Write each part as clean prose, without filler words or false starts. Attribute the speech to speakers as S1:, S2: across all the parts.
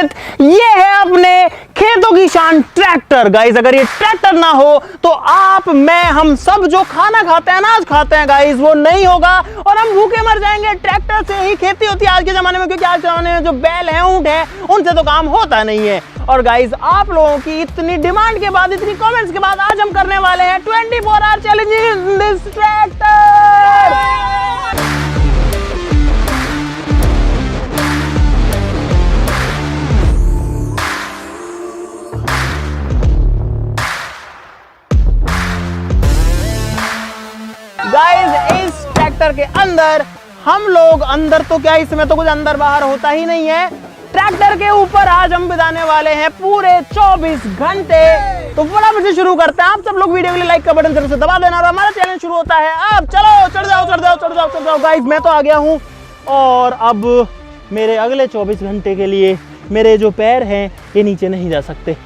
S1: With ये है अपने खेतों की शान ट्रैक्टर। गाइस अगर ये ट्रैक्टर ना हो तो आप, मैं, हम सब जो खाना खाते हैं, अनाज खाते हैं गाइस, वो नहीं होगा और हम भूखे मर जाएंगे। ट्रैक्टर से ही खेती होती है आज के जमाने में, क्योंकि आज के जमाने में जो बैल है, ऊंट है, उनसे तो काम होता नहीं है। और गाइस आप लोगों की इतनी डिमांड के बाद, इतनी कमेंट्स के बाद आज हम करने वाले हैं 24 hour challenge in this tractor. Guys इस ट्रैक्टर के अंदर हम लोग, अंदर तो क्या, इसमें तो कुछ अंदर बाहर होता ही नहीं है। ट्रैक्टर के ऊपर आज हम बिताने वाले हैं पूरे 24 घंटे। तो फटाफट से शुरू करते हैं। आप सब लोग वीडियो के लिए लाइक का बटन जरूर से दबा देना और हमारा चैलेंज शुरू होता है अब। चलो चढ़ जाओ चढ़ जाओ चढ़ जाओ चढ़ जाओ। गाइस मैं तो आ गया हूँ और अब मेरे अगले 24 घंटे के लिए मेरे जो पैर हैं ये नीचे नहीं जा सकते।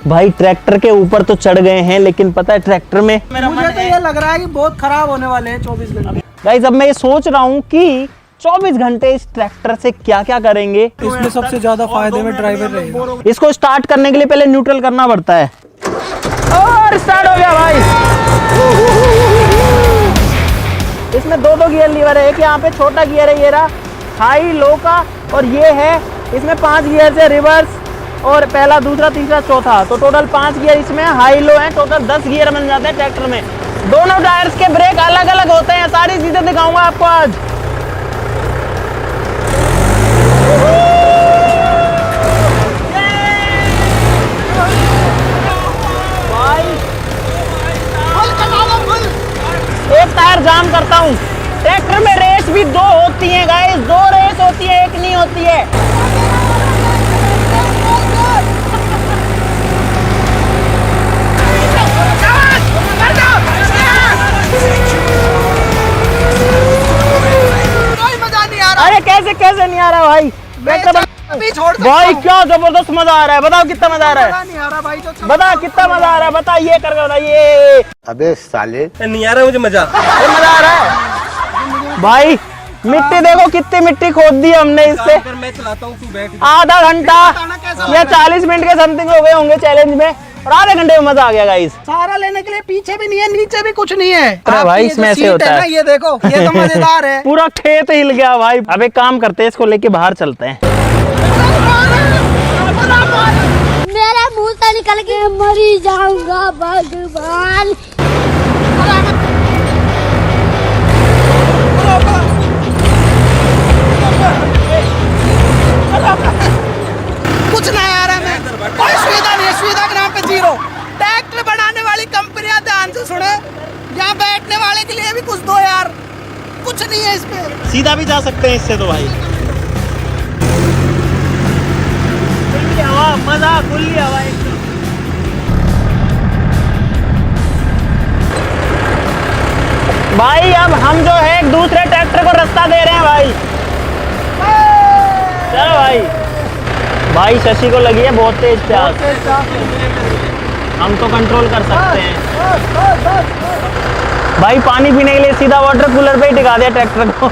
S1: भाई ट्रैक्टर के ऊपर तो चढ़ गए हैं, लेकिन पता है ट्रैक्टर में
S2: मुझे तो ये लग रहा है कि बहुत खराब होने वाले हैं 24 घंटे।
S1: गाइस अब मैं ये सोच रहा हूँ कि 24 घंटे इस ट्रैक्टर से क्या क्या करेंगे।
S2: इसमें सबसे ज्यादा फायदे में ड्राइवर रहेगा।
S1: इसको स्टार्ट करने के लिए पहले न्यूट्रल करना पड़ता है और स्टार्ट हो गया भाई। इसमें दो गियर लीवर है, एक यहाँ पे छोटा गियर है ये रहा, हाई लो का, और ये है इसमें 5 गियर से रिवर्स और पहला, दूसरा, तीसरा, चौथा, तो टोटल 5 गियर इसमें हाई लो है। टोटल 10 गियर बन जाते हैं ट्रैक्टर में। दोनों टायर्स के ब्रेक अलग अलग होते हैं, सारी चीजें दिखाऊंगा आपको आज। एक टायर जाम करता हूँ। ट्रैक्टर में रेस भी 2 होती है गाइस, 2 रेस होती है, एक नहीं होती है। अरे कैसे कैसे नहीं आ रहा भाई, भाई क्या जबरदस्त मजा आ रहा है। बताओ कितना मजा आ रहा है, बता कितना मजा आ रहा है, बता ये करके बता। ये
S3: अबे साले
S1: नहीं आ रहा मुझे मजा, मजा आ रहा है भाई। मिट्टी देखो कितनी मिट्टी खोद दी हमने इससे।
S2: मैं चलाता हूँ, तू बैठ।
S1: आधा घंटा या 40 मिनट के समथिंग हो गए होंगे चैलेंज में, और आधे घंटे में मजा आ गया गाइस।
S2: सारा लेने के लिए पीछे भी नहीं है, नीचे भी कुछ नहीं है।
S1: अरे भाई इसमें ऐसे होता है,
S2: ये देखो, ये तो मजेदार है।
S1: पूरा खेत हिल गया भाई। अब एक काम करते हैं, इसको लेके बाहर चलते हैं।
S4: मेरे मुंह से निकल के मरी जाऊंगा भगवान।
S2: कुछ नहीं आ रहा है, कोई सुविधा नहीं है, सुविधा के नाम पे 0। ट्रैक्टर बनाने वाली कंपनियां ध्यान से सुने, यहाँ बैठने वाले के लिए भी कुछ दो यार, कुछ नहीं है इसमें।
S1: सीधा भी जा सकते हैं इससे तो भाई। खुली हवा, मजा, खुली हवा एकदम। भाई अब हम जो है एक दूसरे ट्रैक्टर को रास्ता दे रहे हैं भाई। चलो भाई, भाई शशि को लगी है बहुत तेज प्यास, हम तो कंट्रोल कर सकते हैं भाई। पानी पीने के लिए सीधा वाटर कूलर पे ही टिका दिया ट्रैक्टर को।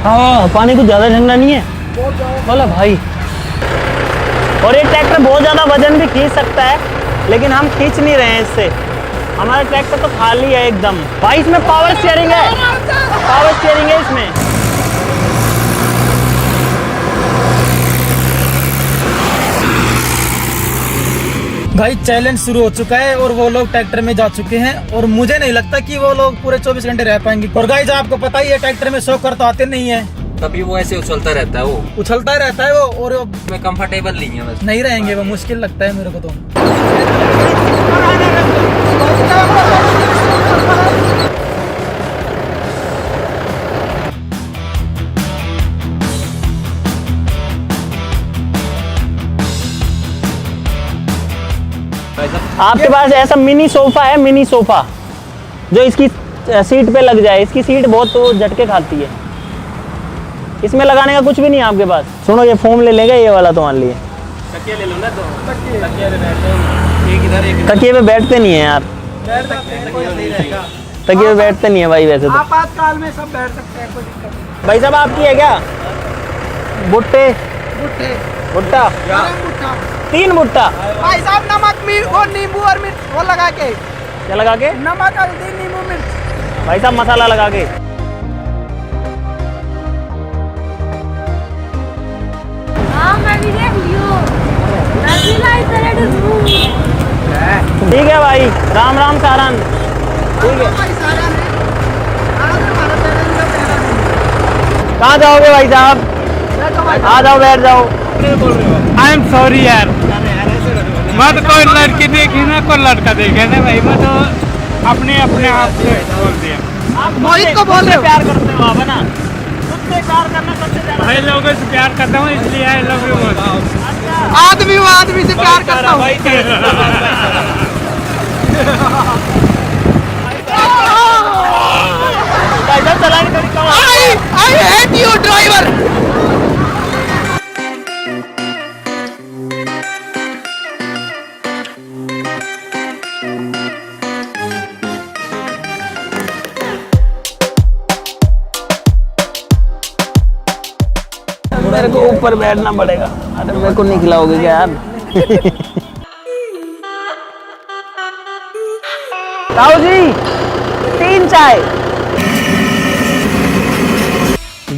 S1: हाँ पानी कुछ ज्यादा ठंडा नहीं है बोला भाई। और ये ट्रैक्टर बहुत ज्यादा वजन भी खींच सकता है, लेकिन हम खींच नहीं रहे हैं इससे। हमारा ट्रैक्टर तो खाली है एकदम भाई। इसमें पावर स्टीयरिंग है, पावर स्टीयरिंग है इसमें।
S2: भाई चैलेंज शुरू हो चुका है और वो लोग ट्रैक्टर में जा चुके हैं, और मुझे नहीं लगता कि वो लोग पूरे 24 घंटे रह पाएंगे। और गाइस आपको पता ही है ट्रैक्टर में शौक तो आते नहीं है,
S5: तभी वो ऐसे उछलता रहता है, वो
S2: उछलता रहता है वो, और
S5: मैं कंफर्टेबल नहीं है, बस
S2: नहीं रहेंगे वो, मुश्किल लगता है मेरे को तो।
S1: आपके पास ऐसा मिनी सोफा है, मिनी सोफा जो इसकी सीट पे लग जाए। इसकी सीट बहुत तो झटके खाती है, इसमें लगाने का कुछ भी नहीं है आपके पास। सुनो ये फोम ले लेगा ये वाला, तुम्हारे लिए
S5: तकिया ले लो ना, तो तकिया पे बैठते हैं, एक इधर एक
S1: तकिए पे बैठते नहीं है यार।
S2: बैठ सकते हैं, कोई नहीं रहेगा।
S1: तकिए पे बैठते नहीं है भाई वैसे तो।
S2: आपातकाल में सब बैठ सकते हैं, कोई दिक्कत नहीं।
S1: भाई साहब आपकी है क्या भुट्टे
S2: भुट्टे
S1: भुट्टा
S2: गरम भुट्टा
S1: 3 भुट्टा।
S2: भाई साहब नमक मिर्च और नींबू और मिर्च वो लगा के,
S1: क्या लगा के?
S2: नमक हल्दी नींबू मिर्च।
S1: भाई साहब मसाला लगा के।
S4: हाँ मैं भी देख लियो, नजीला इधर
S1: ठीक है भाई, राम राम सारन। ठीक है,
S2: भाई सारा ने आज हमारा पेरेंट्स का पहला दिन।
S1: कहाँ जाओगे भाई साहब?
S2: बैठो भाई
S1: आ जाओ, बैठ जाओ।
S3: आई एम सॉरी यार, मैं तो कोई लड़की देखी ना कोई लड़का देखे ना भाई, मैं तो अपने अपने आप से बोल दिया।
S1: आप
S2: मोहित को बोल रहे हो?
S1: प्यार करते हो आप है ना? खुद से प्यार करना सबसे ज्यादा।
S3: भाई लोगों से प्यार करता हूँ इसलिए आई लव यू बोलता हूँ।
S2: आदमी वो आदमी से प्यार करता हूँ।
S1: भाई साहब चलाने थोड़ी कम।
S2: I hate you driver.
S1: मेरे को ऊपर बैठना पड़ेगा। अरे मेरे को नहीं खिलाओगे क्या यार? ताऊ जी 3 चाय।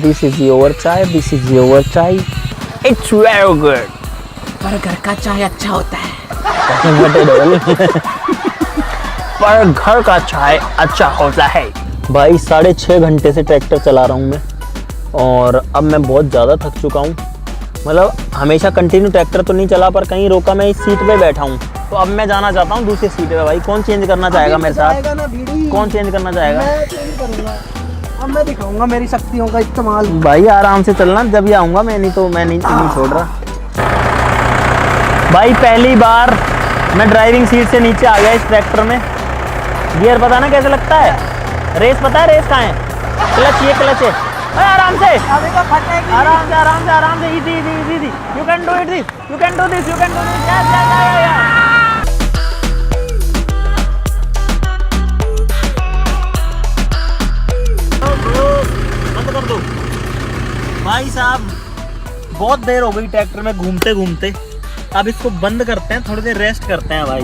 S1: This is your चाय, this is your चाय। It's very good।
S2: पर घर का चाय अच्छा होता है।
S1: पर घर का चाय अच्छा होता है। भाई 6.5 घंटे से ट्रैक्टर चला रहा हूँ मैं, और अब मैं बहुत ज़्यादा थक चुका हूँ। मतलब हमेशा कंटिन्यू ट्रैक्टर तो नहीं चला, पर कहीं रोका मैं इस सीट पे बैठा हूँ, तो अब मैं जाना चाहता हूँ दूसरी सीट पे। भाई कौन चेंज करना चाहेगा मेरे साथ? कौन चेंज करना चाहेगा?
S2: मैं चेंज करूंगा, अब मैं दिखाऊंगा मेरी शक्तियों का इस्तेमाल।
S1: भाई आराम से चलना, जब भी आऊँगा मैं, नहीं तो मैं नहीं छोड़ रहा। भाई पहली बार मैं ड्राइविंग सीट से नीचे आ गया इस ट्रैक्टर में। गियर पता ना कैसे लगता है? रेस पता है रेस कहाँ है? क्लच, ये क्लच है। आराम से
S2: अभी तो फटेगी।
S1: आराम से आराम से आराम से, easy easy easy. You can do it, this you can do this, you can do this. बंद कर दो। भाई साहब बहुत देर हो गई ट्रैक्टर में घूमते घूमते, अब इसको बंद करते हैं, थोड़ी देर रेस्ट करते हैं भाई।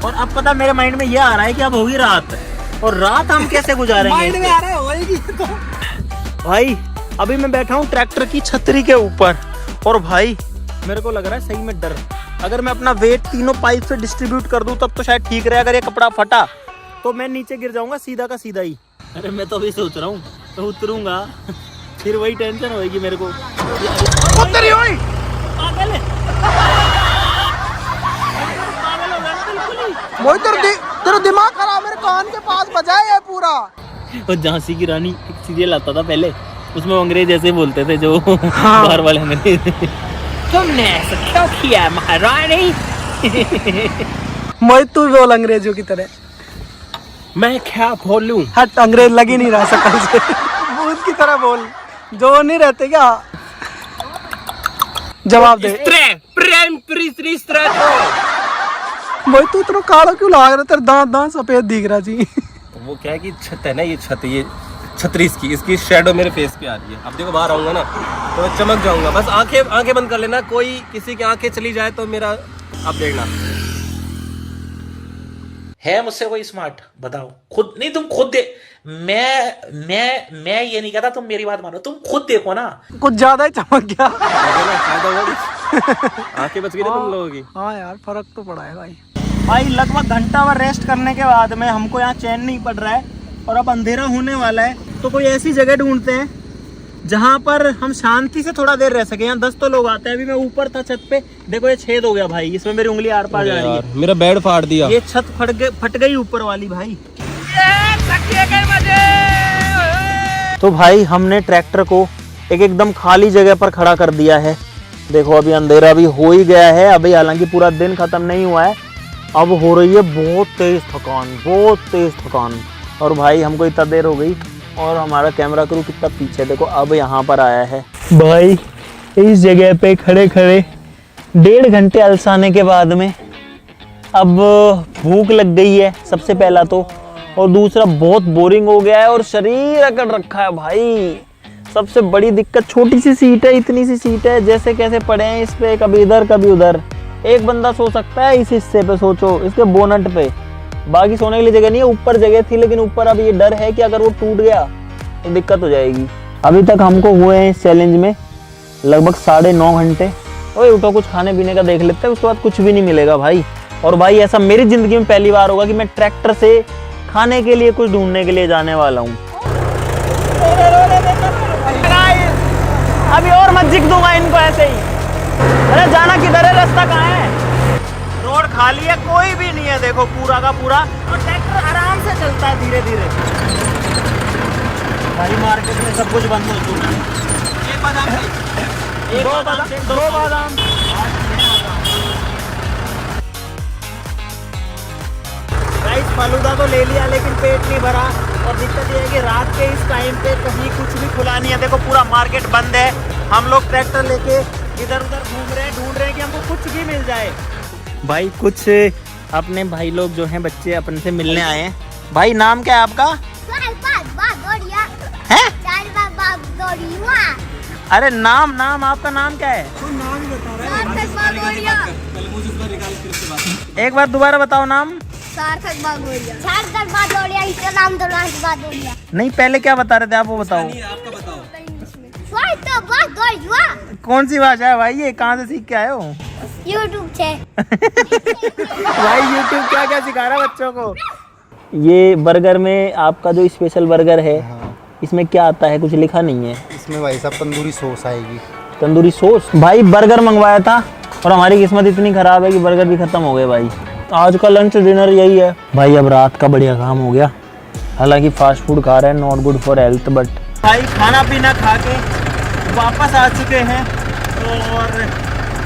S1: और अब पता मेरे माइंड में ये आ रहा है कि अब होगी रात, और रात हम कैसे गुजारेंगे?
S2: माइंड में आ रहा है होएगी तो।
S1: भाई अभी मैं बैठा हूँ ट्रैक्टर की छतरी के ऊपर, और भाई मेरे को लग रहा है सही में डर। अगर मैं अपना वेट तीनों पाइप से डिस्ट्रीब्यूट कर दूं तब तो शायद ठीक रहे। अगर ये कपड़ा फटा तो मैं नीचे गिर जाऊंगा सीधा का सीधा ही। अरे मैं तो अभी सोच रहा हूँ तो उतरूंगा फिर वही टेंशन होगी मेरे को।
S2: उतरी हुई
S1: पागल है, पागल हो गया ना बिल्कुल ही।
S2: वो तेरा दिमाग खराब, मेरे कान के पास बजाए है पूरा।
S1: और झांसी की रानी एक सीरियल आता था पहले, उसमें अंग्रेज ऐसे बोलते थे जो बाहर वाले अंग्रेज। तुमने ऐसा क्यों किया महारानी?
S2: मोहित तू बोल अंग्रेजों की तरह।
S5: मैं क्या बोलूं?
S2: हट, अंग्रेज लग ही नहीं रहा शकल से। भूत की तरह बोल, जो नहीं रहते क्या? जवाब दे। मोहित तू इतना काला क्यों लाग रहा? तेरे दांत दांत सफेद दिख रहा जी।
S5: वो क्या है कि छत है ना, ये छत, ये छतरी इसकी शैडो मेरे फेस पे आ रही है। अब देखो बाहर आऊंगा ना तो मैं चमक जाऊंगा। बस आंखें बंद कर लेना, कोई किसी की आंखें चली जाए तो मेरा अब देखना।
S6: है मुझसे कोई स्मार्ट? बताओ खुद। नहीं तुम खुद दे। मैं ये नहीं कहता, तुम मेरी बात मानो, तुम खुद देखो ना।
S2: कुछ ज्यादा ही चमक गया।
S5: आंखें बच गई ना तुम लोगों की।
S2: हाँ यार, फर्क तो पड़ा है भाई।
S1: भाई लगभग घंटा भर रेस्ट करने के बाद में हमको यहाँ चैन नहीं पड़ रहा है, और अब अंधेरा होने वाला है, तो कोई ऐसी जगह ढूंढते हैं जहाँ पर हम शांति से थोड़ा देर रह सके। यहाँ 10 तो लोग आते हैं। अभी मैं ऊपर था छत पे, देखो ये छेद हो गया भाई, इसमें मेरी उंगली आर पार जा रही है।
S5: मेरा बेड फाड़ दिया।
S1: ये छत फट गई ऊपर वाली भाई। तो भाई हमने ट्रैक्टर को एकदम खाली जगह पर खड़ा कर दिया है। देखो अभी अंधेरा भी हो ही गया है, अभी हालांकि पूरा दिन खत्म नहीं हुआ है। अब हो रही है बहुत तेज थकान। और भाई हमको इतना देर हो गई, और हमारा कैमरा क्रू कितना पीछे, देखो अब यहाँ पर आया है। भाई इस जगह पे खड़े 1.5 घंटे अलसाने के बाद में अब भूख लग गई है सबसे पहला तो, और दूसरा बहुत बोरिंग हो गया है और शरीर अकड़ रखा है भाई। सबसे बड़ी दिक्कत छोटी सी सीट है, इतनी सी सीट है, जैसे कैसे पड़े हैं इस पे, कभी इधर कभी उधर। एक बंदा सो सकता है इस हिस्से पे, सोचो इसके बोनट पे, बाकी सोने के लिए जगह नहीं है। ऊपर जगह थी लेकिन ऊपर अब ये डर है कि अगर वो टूट गया तो दिक्कत हो जाएगी। अभी तक हमको हुए हैं इस चैलेंज में लगभग 9.5 घंटे। ओए उठो कुछ खाने पीने का देख लेते हैं, उसके बाद कुछ भी नहीं मिलेगा भाई। और भाई ऐसा मेरी जिंदगी में पहली बार होगा कि मैं ट्रैक्टर से खाने के लिए कुछ ढूंढने के लिए जाने वाला हूँ। अभी और मत जिक दूंगा इनको ऐसे ही। अरे जाना किधर है, रास्ता कहाँ है? रोड खाली है, कोई भी नहीं है देखो, पूरा का पूरा। और ट्रैक्टर आराम से चलता है धीरे धीरे। भाई मार्केट में सब कुछ बंद हो चुका है। दो बादाम। गाइस फालूदा तो ले लिया लेकिन पेट नहीं भरा। और दिक्कत ये है कि रात के इस टाइम पे कहीं कुछ भी खुला नहीं है। देखो पूरा मार्केट बंद है। हम लोग ट्रैक्टर लेके इधर उधर घूम रहे हैं, ढूंढ रहे हैं कि हमको कुछ भी मिल जाए। भाई कुछ अपने भाई लोग जो हैं बच्चे अपने से मिलने आए हैं। भाई नाम क्या है आपका? है? अरे नाम आपका नाम क्या है? एक बार दोबारा बताओ नाम।
S4: सार्थक बागोरिया। इसका नाम तो बागोरिया।
S1: नहीं पहले क्या बता रहे थे आप, वो बताओ। कौन सी भाषा है भाई ये, कहाँ से सीख के आए हो?
S4: यूट्यूब से।
S1: भाई यूट्यूब क्या क्या सिखा रहा है बच्चों को। ये बर्गर में आपका जो स्पेशल बर्गर है, इसमें क्या आता है? कुछ लिखा नहीं है
S7: इसमें भाई साहब। तंदूरी सॉस आएगी।
S1: तंदूरी सॉस? भाई बर्गर मंगवाया था और हमारी किस्मत इतनी खराब है कि बर्गर भी खत्म हो गए भाई। आज का लंच डिनर यही है भाई। अब रात का बढ़िया काम हो गया। हालांकि फास्ट फूड खा रहे हैं, not good for health, but भाई खाना पीना खा के वापस आ चुके हैं और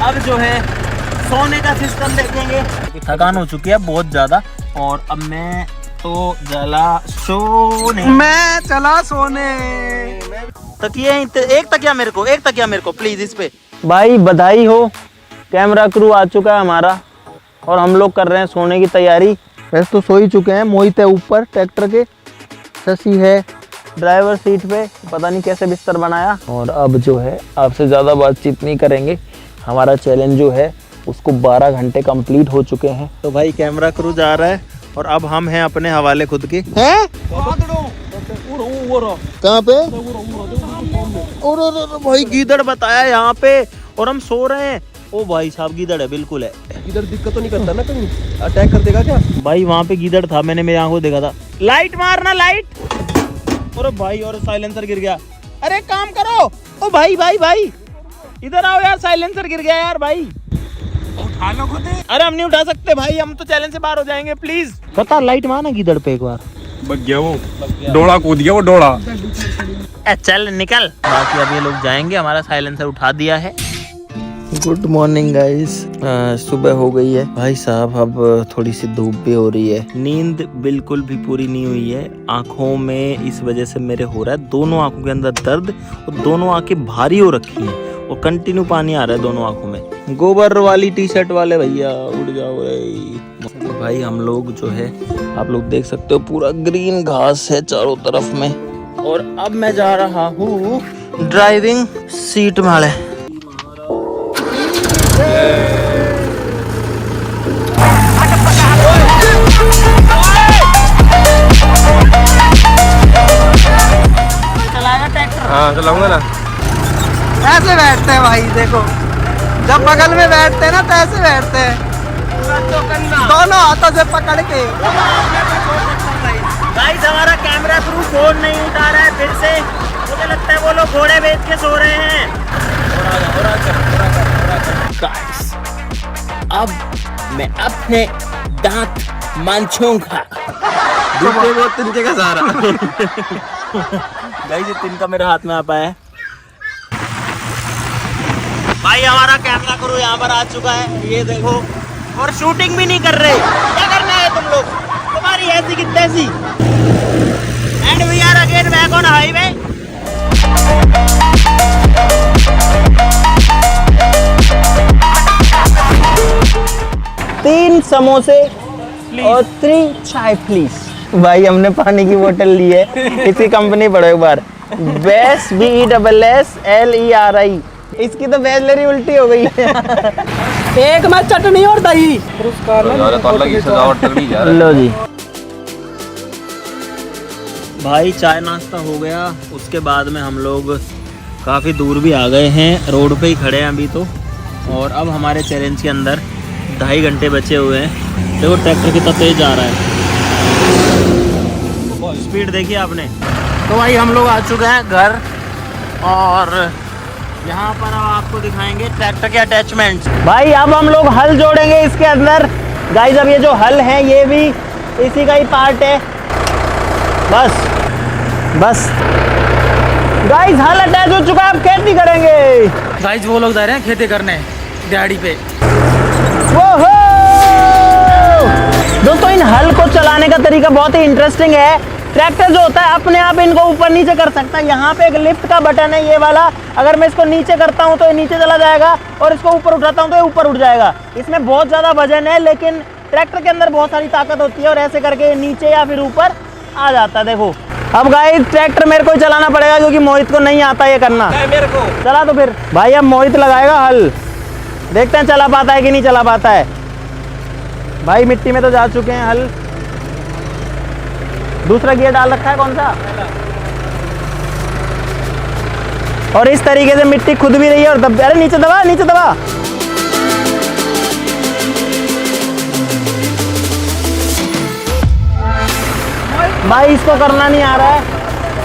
S1: अब जो है सोने का सिस्टम देखेंगे। थकान हो चुकी है बहुत ज़्यादा और अब मैं तो चला सोने। तकिया एक तकिया मेरे को प्लीज इस पे। भाई बधाई हो, कैमरा क्रू आ चुका है हमारा और हम लोग कर रहे हैं सोने की तैयारी। वैसे तो सो ही चुके हैं। मोहित है ऊपर ट्रैक्टर के, शशि है ड्राइवर सीट पे, पता नहीं कैसे बिस्तर बनाया। और अब जो है आपसे ज़्यादा बातचीत नहीं करेंगे। हमारा चैलेंज जो है उसको 12 घंटे कंप्लीट हो चुके हैं। तो भाई कैमरा क्रू जा रहा है और अब हम हैं अपने हवाले खुद के। हैं? कहाँ पे? और भाई गीदड़ बताया यहाँ पे और हम सो रहे हैं। ओ भाई साहब गीदड़ है, बिल्कुल है।
S5: इधर दिक्कत तो नहीं करता ना, कहीं अटैक कर देगा क्या?
S1: भाई वहाँ पे गीदड़ था, मैंने मेरी आंखों देखा था। लाइट मारना लाइट। और भाई और साइलेंसर गिर गया। अरे काम करो। ओ भाई इधर आओ यार, साइलेंसर गिर गया यार भाई।
S3: उठा लो खुद।
S1: अरे हम नहीं उठा सकते भाई, हम तो चैलेंज से बाहर हो जाएंगे। प्लीज बता, लाइट मारना गीदड़ पे एक बार।
S3: बच गया वो, डोड़ा कूद गया वो डोड़ा।
S1: चल निकल। बाकी अब ये लोग जाएंगे, हमारा साइलेंसर उठा दिया है। Good morning guys. सुबह हो गई है भाई साहब। अब थोड़ी सी धूप भी हो रही है। नींद बिल्कुल भी पूरी नहीं हुई है। आंखों में इस वजह से मेरे हो रहा है, दोनों आंखों के अंदर दर्द और दोनों आंखें भारी हो रखी हैं और कंटिन्यू पानी आ रहा है दोनों आंखों में। गोबर वाली टी शर्ट वाले भैया उड़ जाओ रे। भाई हम लोग जो है, आप लोग देख सकते हो पूरा ग्रीन घास है चारों तरफ में। और अब मैं जा रहा हूँ ड्राइविंग सीट में। चलाएगा ट्रैक्टर?
S5: हाँ चलाऊंगा ना।
S2: ऐसे बैठते हैं भाई, देखो जब बगल में बैठते हैं ना तो ऐसे बैठते हैं, दोनों हाथों से पकड़ के।
S1: गाइस हमारा कैमरा क्रू फोन नहीं उठा रहा है फिर से। मुझे लगता है वो लोग घोड़े बेच के सो रहे हैं। गाइस अब मैं अपने दांत मांछूंगा।
S5: वो तिनके का सहारा।
S1: गाइस ये तिनका मेरे हाथ में आ पाया है। भाई हमारा कैमरा क्रू यहाँ पर आ चुका है, ये देखो। और शूटिंग भी नहीं कर रहे। क्या करना है तुम लोग? तुम्हारी ऐसी की तैसी। And we are again back on highway. 3 समोसे और 3 चाय प्लीज। भाई हमने पानी की बोतल ली है, इसकी कंपनी पढ़ो एक बार, बेस BESSLERI। इसकी तो बेसलरी उल्टी हो गई है।
S2: एक में चटनी और दही।
S1: लो जी भाई, चाय नाश्ता हो गया। उसके बाद में हम लोग काफ़ी दूर भी आ गए हैं, रोड पे ही खड़े हैं अभी तो। और अब हमारे चैलेंज के अंदर 2.5 घंटे बचे हुए हैं। देखो ट्रैक्टर कितना तेज जा रहा है, स्पीड देखिए आपने। तो भाई हम लोग आ चुके हैं घर, और यहाँ पर अब आपको दिखाएंगे ट्रैक्टर के अटैचमेंट्स। भाई अब हम लोग हल जोड़ेंगे इसके अंदर। गाइस अब ये जो हल है ये भी इसी का ही पार्ट है। बस गाइस हल अटैच हो चुका है, अब खेती करेंगे।
S2: गाइस वो लोग जा रहे हैं खेती करने दिहाड़ी पे।
S1: ओहो! दोस्तों इन हल को चलाने का तरीका बहुत ही इंटरेस्टिंग है। ट्रैक्टर जो होता है अपने आप इनको ऊपर नीचे कर सकता है। यहाँ पे एक लिफ्ट का बटन है ये वाला, अगर मैं इसको नीचे करता हूँ तो ये नीचे चला जाएगा, और इसको ऊपर उठाता हूँ तो ये ऊपर उठ जाएगा। इसमें बहुत ज़्यादा वजन है, लेकिन ट्रैक्टर के अंदर बहुत सारी ताकत होती है, और ऐसे करके नीचे या फिर ऊपर आ जाता है। देखो अब गाइस ट्रैक्टर मेरे को ही चलाना पड़ेगा, क्योंकि मोहित को नहीं आता ये करना।
S5: मेरे को
S1: चला तो फिर भाई अब मोहित लगाएगा हल, देखते हैं चला पाता है कि नहीं चला पाता है। भाई मिट्टी में तो जा चुके हैं हल। दूसरा गियर डाल रखा है कौन सा, और इस तरीके से मिट्टी खुद भी रही है और दब। अरे नीचे दबा, नीचे दबा। भाई इसको करना नहीं आ रहा है,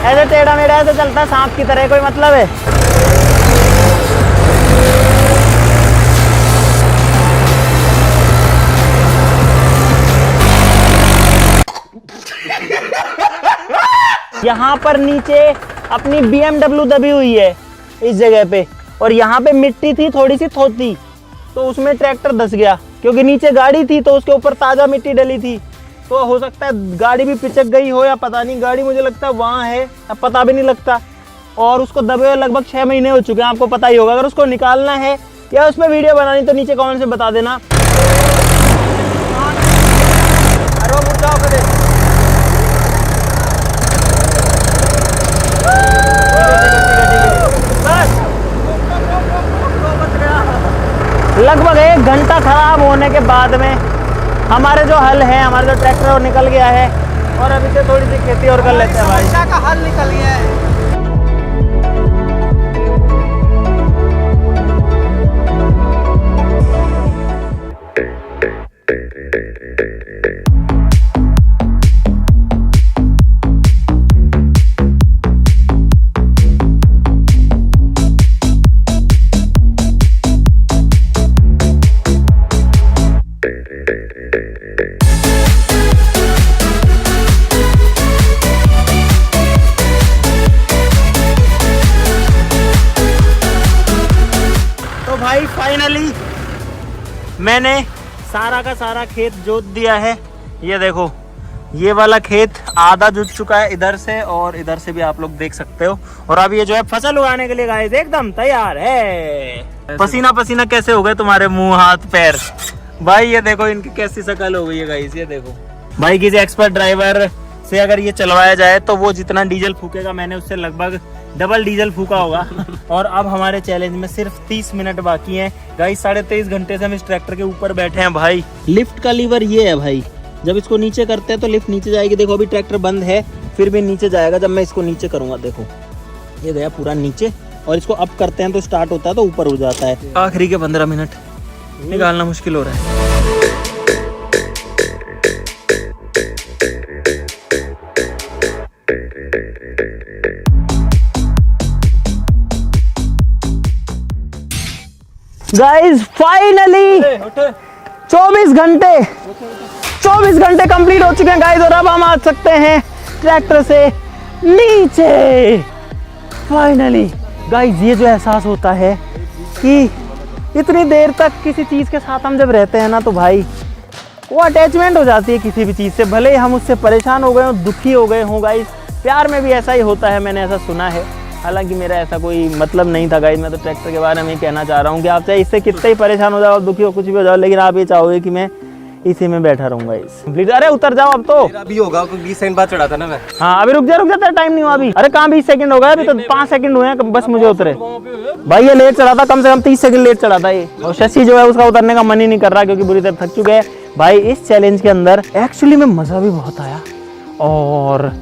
S1: ऐसे टेढ़ा मेढ़ा ऐसे चलता है सांप की तरह, कोई मतलब है। यहाँ पर नीचे अपनी BMW दबी हुई है इस जगह पे, और यहाँ पे मिट्टी थी थोड़ी सी थोती, तो उसमें ट्रैक्टर धंस गया, क्योंकि नीचे गाड़ी थी तो उसके ऊपर ताज़ा मिट्टी डली थी। तो हो सकता है गाड़ी भी पिचक गई हो, या पता नहीं, गाड़ी मुझे लगता है वहाँ है, अब पता भी नहीं लगता। और उसको दबे हुए लगभग 6 महीने हो चुके हैं, आपको पता ही होगा। अगर उसको निकालना है या उसमें वीडियो बनानी तो नीचे कमेंट से बता देना। लगभग 1 घंटा खराब होने के बाद में हमारे जो हल है, हमारा जो ट्रैक्टर वो निकल गया है, और अभी से थोड़ी सी खेती और कर लेते हैं भाई।
S2: समस्या का हल निकल गया है।
S1: भाई फाइनली मैंने सारा का सारा खेत जोत दिया है। ये देखो ये वाला खेत आधा जुट चुका है इधर से, और इधर से भी आप लोग देख सकते हो। और अब ये जो है फसल उगाने के लिए गाइस एकदम तैयार है। पसीना पसीना कैसे हो गए तुम्हारे मुंह हाथ पैर। भाई ये देखो इनकी कैसी शक्ल हो गई है गाइस, ये देखो। भाई किसी एक्सपर्ट ड्राइवर से अगर ये चलवाया जाए तो वो जितना डीजल फूकेगा, मैंने उससे लगभग डबल डीजल फूका होगा। और अब हमारे चैलेंज में सिर्फ 30 मिनट बाकी हैं गाइस। 23.5 घंटे से हम इस ट्रैक्टर के ऊपर बैठे हैं भाई। लिफ्ट का लीवर ये है भाई, जब इसको नीचे करते हैं तो लिफ्ट नीचे जाएगी। देखो अभी ट्रैक्टर बंद है, फिर भी नीचे जाएगा। जब मैं इसको नीचे करूंगा, देखो ये गया पूरा नीचे, और इसको अप करते हैं तो स्टार्ट होता है तो ऊपर हो जाता है। आखिरी के 15 मिनट निकालना मुश्किल हो रहा है। गाइस फाइनली 24 घंटे कंप्लीट हो चुके हैं गाइस, और अब हम आ सकते हैं ट्रैक्टर से नीचे फाइनली। गाइस ये जो एहसास होता है कि इतनी देर तक किसी चीज़ के साथ हम जब रहते हैं ना, तो भाई वो अटैचमेंट हो जाती है किसी भी चीज़ से, भले ही हम उससे परेशान हो गए हों, दुखी हो गए हों। गाइस प्यार में भी ऐसा ही होता है, मैंने ऐसा सुना है। हालांकि मेरा ऐसा कोई मतलब नहीं था गाइस, मैं तो ट्रैक्टर के बारे में ही कहना चाह रहा हूँ कि आप चाहे इससे कितने ही परेशान हो जाओ, दुखी हो, कुछ भी हो जाओ, लेकिन आप ये चाहोगे कि मैं इसी में बैठा रहूंगा इस कंप्लीट। अरे उतर जाओ अब तो।
S5: मेरा भी होगा, क्योंकि 20 सेकंड बाद चढ़ा था ना मैं।
S1: हाँ अभी रुक जा तेरा टाइम नहीं हुआ अभी। अरे कहाँ 20 सेकंड हो गए, अभी तो 5 सेकंड हुए हैं बस मुझे उतरे। भाई ये लेट चढ़ा था, कम से कम 30 सेकंड लेट चढ़ा था ये। और शशि जो है उसका उतरने का मन ही नहीं कर रहा क्योंकि बुरी तरह थक चुके हैं। भाई इस चैलेंज के अंदर एक्चुअली में मजा भी बहुत आया और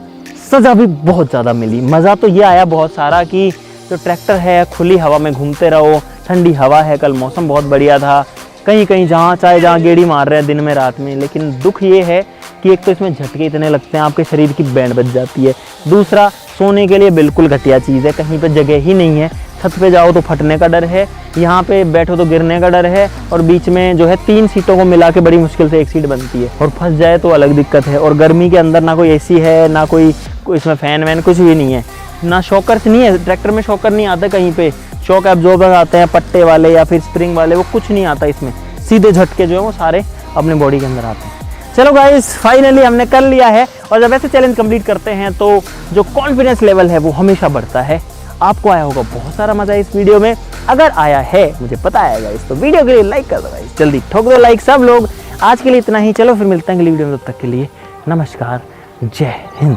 S1: सजा भी बहुत ज़्यादा मिली। मज़ा तो ये आया बहुत सारा कि जो ट्रैक्टर है खुली हवा में घूमते रहो, ठंडी हवा है, कल मौसम बहुत बढ़िया था, कहीं कहीं जहाँ गेड़ी मार रहे हैं दिन में रात में। लेकिन दुख ये है कि एक तो इसमें झटके इतने लगते हैं, आपके शरीर की बैंड बज जाती है। दूसरा सोने के लिए बिल्कुल घटिया चीज़ है, कहीं पे जगह ही नहीं है। छत पे जाओ तो फटने का डर है, यहाँ पे बैठो तो गिरने का डर है, और बीच में जो है 3 सीटों को मिला के बड़ी मुश्किल से एक सीट बनती है, और फंस जाए तो अलग दिक्कत है। और गर्मी के अंदर ना कोई एसी है, ना कोई इसमें फैन वैन कुछ भी नहीं है, ना शॉकर्स नहीं है। ट्रैक्टर में शॉकर नहीं आता कहीं पे, शॉक एब्जॉर्बर आते हैं पट्टे वाले या फिर स्प्रिंग वाले, वो कुछ नहीं आता इसमें। सीधे झटके जो है वो सारे अपने बॉडी के अंदर आते हैं। चलो गाइस फाइनली हमने कर लिया है। और जब ऐसे चैलेंज कंप्लीट करते हैं तो जो कॉन्फिडेंस लेवल है वो हमेशा बढ़ता है। आपको आया होगा बहुत सारा मजा इस वीडियो में, अगर आया है मुझे पता है गाइस, तो वीडियो के लिए लाइक कर दो गाइस, जल्दी ठोक दो लाइक सब लोग। आज के लिए इतना ही, चलो फिर मिलते हैं अगली वीडियो में, तब तक के लिए नमस्कार, जय हिंद।